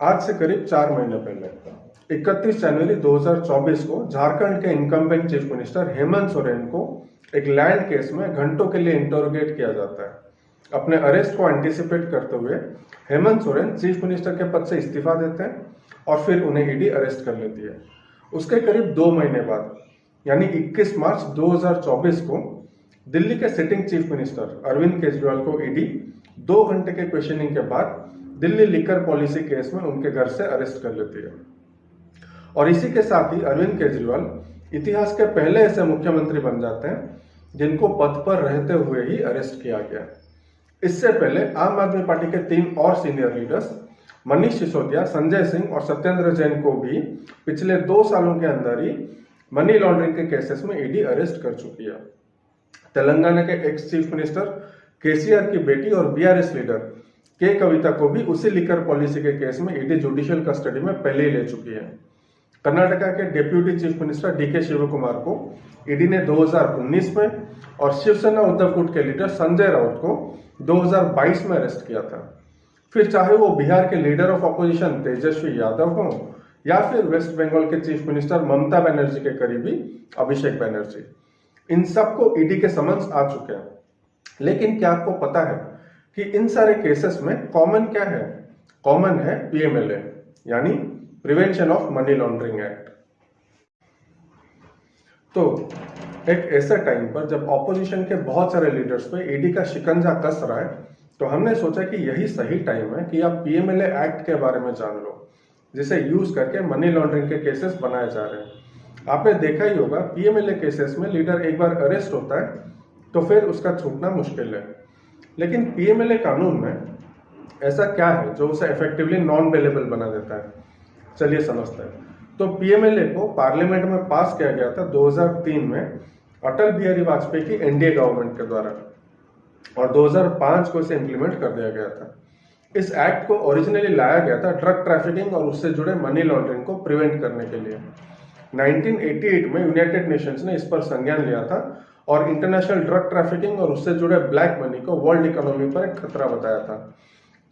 आज से करीब 4 महीने पहले 31 जनवरी 2024 को झारखंड के incumbent chief minister Hemant Soren को एक लैंड केस में घंटों के लिए इंटरोगेट किया जाता है। अपने अरेस्ट को एंटिसिपेट करते हुए हेमंत सोरेन चीफ मिनिस्टर के पद से इस्तीफा देते हैं और फिर उन्हें ईडी अरेस्ट कर लेती है। उसके करीब 2 महीने बाद यानी 21 मार्च 2024 को दिल्ली के sitting chief minister Arvind Kejriwal को ईडी 2 घंटे के क्वेश्चनिंग के बाद दिल्ली लिकर पॉलिसी केस में उनके घर से अरेस्ट कर लेती है। और इसी के साथ ही अरविंद केजरीवाल इतिहास के पहले ऐसे मुख्यमंत्री बन जाते हैं जिनको पद पर रहते हुए ही अरेस्ट किया गया। इससे पहले आम आदमी पार्टी के 3 और सीनियर लीडर्स मनीष सिसोदिया, संजय सिंह और सत्येंद्र जैन को भी पिछले 2 सालों के अंदर ही मनी लॉन्ड्रिंग के केसेस में ईडी अरेस्ट कर चुकी है। तेलंगाना के एक्स चीफ मिनिस्टर केसीआर की बेटी और बीआरएस लीडर के कविता को भी उसी लिकर पॉलिसी के केस में ईडी जुडिशियल कस्टडी में पहले ही ले चुकी है। कर्नाटका के deputy chief minister DK Shivakumar को ईडी ने 2019 में और शिवसेना उद्धव गुट के लीडर संजय राउत को 2022 में अरेस्ट किया था। फिर चाहे वो बिहार के leader of opposition Tejashwi Yadav हो या फिर वेस्ट बंगाल के चीफ मिनिस्टर ममता बनर्जी के करीबी अभिषेक बनर्जी, इन सबको ईडी के समन्स आ चुके हैं। लेकिन क्या आपको पता है कि इन सारे केसेस में कॉमन क्या है? कॉमन है पीएमएलए यानी prevention of money laundering act. तो एक ऐसे टाइम पर जब ऑपोजिशन के बहुत सारे लीडर्स पे ईडी का शिकंजा कस रहा है, तो हमने सोचा कि यही सही टाइम है कि आप पीएमएलए एक्ट के बारे में जान लो, जिसे यूज करके मनी लॉन्ड्रिंग के केसेस बनाए जा रहे हैं। आपने देखा ही होगा पीएमएलए केसेस में लीडर एक बार अरेस्ट होता है तो फिर उसका छूटना मुश्किल है। लेकिन पीएमएलए कानून में ऐसा क्या है जो उसे इफेक्टिवली नॉन बेलेबल बना देता है? चलिए समझते हैं। तो पीएमएलए को पार्लियामेंट में पास किया गया था 2003 में अटल बिहारी वाजपेयी की एनडीए गवर्नमेंट के द्वारा और 2005 को इसे इंप्लीमेंट कर दिया गया था। इस एक्ट को ओरिजिनली लाया गया था ड्रग ट्रैफिकिंग और उससे जुड़े मनी लॉन्ड्रिंग को प्रिवेंट करने के लिए। 1988 में यूनाइटेड नेशंस ने इस पर संज्ञान लिया था और इंटरनेशनल ड्रग ट्रैफिकिंग और उससे जुड़े ब्लैक मनी को वर्ल्ड इकोनॉमी पर एक खतरा बताया था।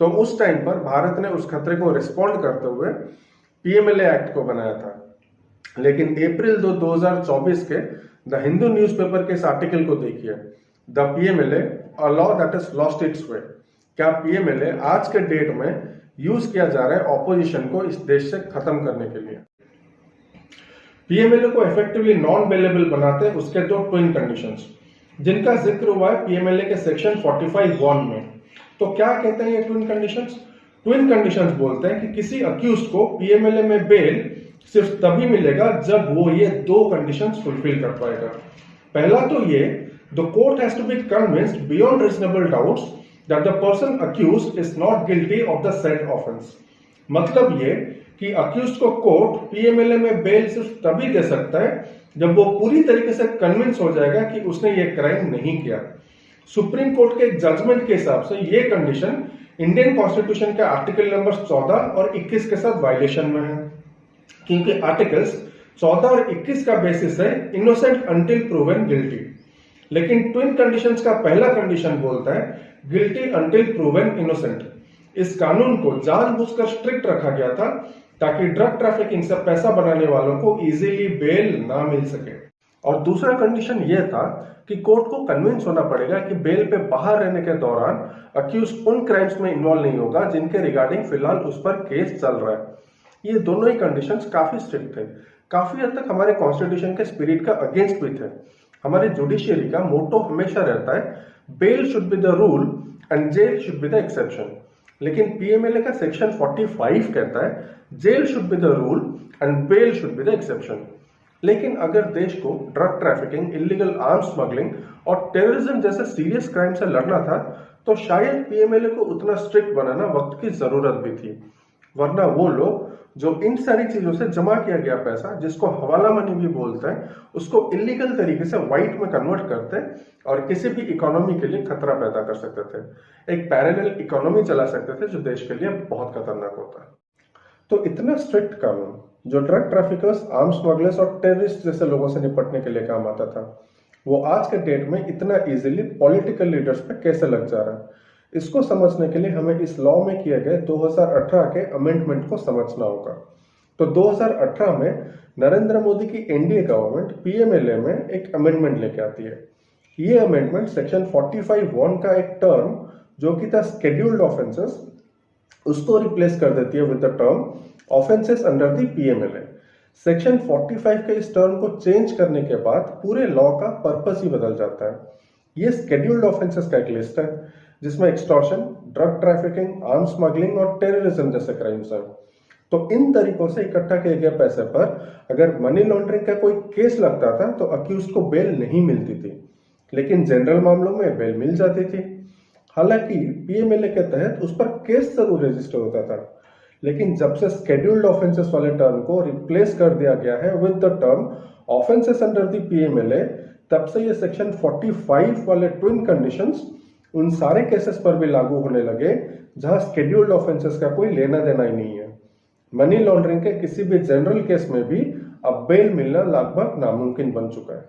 तो उस टाइम पर भारत ने उस खतरे को रिस्पॉन्ड करते हुए पीएमएलए एक्ट को बनाया था। लेकिन अप्रैल 2024 के द हिंदू न्यूज़पेपर के इस आर्टिकल को देखिए, the PMLA a law that is lost its way. क्या पीएमएलए आज के डेट में यूज किया जा रहा है ऑपोजिशन को इस देश से खत्म करने के लिए। पीएमएलए को इफेक्टिवली नॉन बेलेबल बनाते हैं उसके 2 ट्विन कंडीशंस, जिनका जिक्र हुआ है पीएमएलए के सेक्शन 45(1) में। तो क्या कहते हैं ये ट्विन कंडीशंस? ट्विन कंडीशंस बोलते हैं कि किसी अक्यूज को पीएमएलए में बेल सिर्फ तभी मिलेगा जब वो ये 2 कंडीशंस फुलफिल कर पाएगा। पहला तो ये, the court has to be convinced beyond reasonable doubts that the person accused is not guilty of the said offence. मतलब ये कि अक्यूज को कोर्ट पीएमएलए में बेल सिर्फ तभी दे सकता है जब वो पूरी तरीके से कन्विंस हो जाएगा कि उसने ये क्राइम नहीं किया। सुप्रीम कोर्ट के एक जजमेंट के हिसाब से ये कंडीशन इंडियन कॉन्स्टिट्यूशन के आर्टिकल नंबर 14 और 21 के साथ वायलेशन में है, क्योंकि आर्टिकल्स 14 और 21 का बेसिस है इनोसेंट अंटिल प्रूवन गिल्टी। लेकिन ट्विन कंडीशंस का पहला कंडीशन बोलता है गिल्टी अंटिल प्रूवन इनोसेंट। इस कानून को जानबूझकर स्ट्रिक्ट रखा गया था ताकि ड्रग ट्रैफिकिंग से पैसा बनाने वालों को इजीली बेल ना मिल सके। और दूसरा कंडीशन यह था कि कोर्ट को कन्विंस होना पड़ेगा कि बेल पे बाहर रहने के दौरान अक्यूज उन क्राइम्स में इन्वॉल्व नहीं होगा जिनके रिगार्डिंग फिलहाल उस पर केस चल रहा है। ये दोनों ही कंडीशंस काफी स्ट्रिक्ट थे, काफी हद तक हमारे कॉन्स्टिट्यूशन के स्पिरिट का अगेंस्ट भी थे। हमारे जुडिशियरी का मोटो हमेशा रहता है bail should be the rule and jail should be the exception. लेकिन पीएमएलए का सेक्शन 45 कहता है jail should be the rule and bail should be the exception. लेकिन अगर देश को drug trafficking, illegal arms smuggling और टेररिज्म जैसे सीरियस क्राइम से लड़ना था तो शायद पीएमएलए को उतना स्ट्रिक्ट बनाना वक्त की जरूरत भी थी। वरना वो लोग जो इन सारी चीजों से जमा किया गया पैसा, जिसको हवाला मनी भी बोलते हैं, उसको इलीगल तरीके से व्हाइट में कन्वर्ट करते और किसी भी इकोनॉमी के लिए खतरा पैदा कर सकते थे। एक पैरेलल इकोनॉमी चला सकते थे जो देश के लिए बहुत खतरनाक होता है। तो इतना स्ट्रिक्ट कानून जो ड्रग ट्रैफिकर्स, आर्म्स स्मगलर्स और टेररिस्ट जैसे लोगों से निपटने के लिए काम आता था, वो आज के डेट में इतना इजीली पॉलिटिकल लीडर्स पे कैसे लग जा रहा है? इसको समझने के लिए हमें इस लॉ में किए गए 2018 के अमेंडमेंट को समझना होगा। तो 2018 में नरेंद्र मोदी की एनडीए गवर्नमेंट पीएमएलए में एक अमेंडमेंट लेके आती है। ये अमेंडमेंट सेक्शन 45(1) का एक टर्म जो कि था स्केड्यूल्ड ऑफेंसेस, उसको रिप्लेस कर देती है with the term offences under the PMLA. Section 45 के इस टर्म को चेंज करने के बाद पूरे लॉ का पर्पस ही बदल जाता है। ये स्केड्यूल्ड ऑफेंसेस का एक लिस्ट है जिसमें extortion, drug trafficking, arms smuggling और टेररिज्म जैसे क्राइम्स हैं। तो इन तरीकों से इकट्ठा किए गए पैसे पर अगर मनी लॉन्ड्रिंग का कोई केस लगता था तो अक्यूज को बेल नहीं मिलती थी, लेकिन जनरल मामलों में बेल मिल जाती थी। हालांकि पीएमएलए के तहत उस पर केस जरूर रजिस्टर होता था, लेकिन जब से स्केड्यूल्ड ऑफेंसेस वाले टर्म को रिप्लेस कर दिया गया है with the term offences under the PMLA, तब से ये सेक्शन 45 वाले ट्विन कंडीशंस उन सारे केसेस पर भी लागू होने लगे जहां स्केड्यूल्ड ऑफेंसेस का कोई लेना देना ही नहीं है। मनी लॉन्ड्रिंग के किसी भी जनरल केस में भी अब बेल मिलना लगभग नामुमकिन बन चुका है।